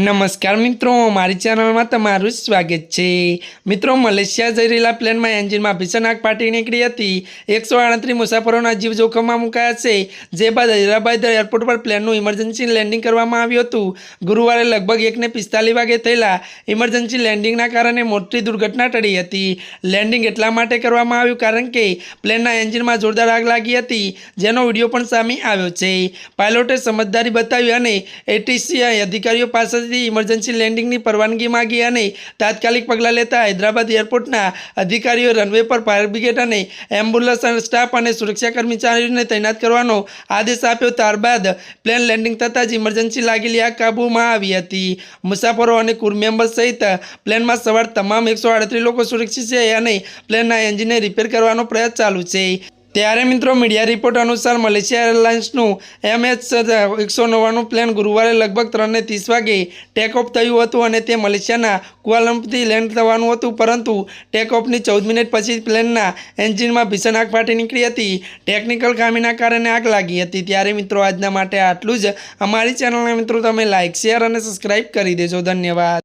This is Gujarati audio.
નમસ્કાર મિત્રો, મારી ચેનલમાં તમારું સ્વાગત છે। મિત્રો, મલેશિયા જઈ રહેલા પ્લેનમાં એન્જિનમાં ભીષણ આગ ફાટી નીકળી હતી। 138 મુસાફરોના જીવ જોખમમાં મુકાયા છે। જે બાદ હૈદરાબાદ એરપોર્ટ પર પ્લેનનું ઇમરજન્સી લેન્ડિંગ કરવામાં આવ્યું હતું। ગુરુવારે લગભગ 1:45 વાગે થયેલા ઇમરજન્સી લેન્ડિંગના કારણે મોટી દુર્ઘટના ટળી હતી। લેન્ડિંગ એટલા માટે કરવામાં આવ્યું કારણ કે પ્લેનના એન્જિનમાં જોરદાર આગ લાગી હતી, જેનો વિડીયો પણ સામે આવ્યો છે। પાયલોટે સમજદારી બતાવી અને એટીસી અધિકારીઓ પાસે ઇમરજન્સી લેન્ડિંગની પરવાનગી માંગી અને તાત્કાલિક પગલાં લેતા હૈદરાબાદ એરપોર્ટના અધિકારીઓ રનવે પર ફાયર બ્રિગેડ અને એમ્બ્યુલન્સ સ્ટાફ અને સુરક્ષા કર્મચારીઓને તૈનાત કરવાનો આદેશ આપ્યો। ત્યારબાદ પ્લેન લેન્ડિંગ થતાં જ ઇમરજન્સી લાગેલી આગ કાબૂમાં આવી હતી। મુસાફરો અને ક્રૂ મેમ્બર્સ સહિત પ્લેનમાં સવાર તમામ 138 લોકો સુરક્ષિત છે અને પ્લેનના એન્જિનને રિપેર કરવાનો પ્રયાસ ચાલુ છે। ત્યારે મિત્રો, મીડિયા રિપોર્ટ અનુસાર મલેશિયા એરલાઇન્સનું MH199 પ્લેન ગુરુવારે લગભગ 3:30 વાગે ટેક ઓફ થયું હતું અને તે મલેશિયાના કુઆલાલમ્પુરથી લેન્ડ થવાનું હતું, પરંતુ ટેક ઓફની 14 મિનિટ પછી પ્લેનના એન્જિનમાં ભીષણ આગ ફાટી નીકળી હતી। ટેકનિકલ ખામીના કારણે આગ લાગી હતી। ત્યારે મિત્રો, આજના માટે આટલું જ। અમારી ચેનલને મિત્રો તમે લાઇક, શેર અને સબસ્ક્રાઈબ કરી દેજો। ધન્યવાદ।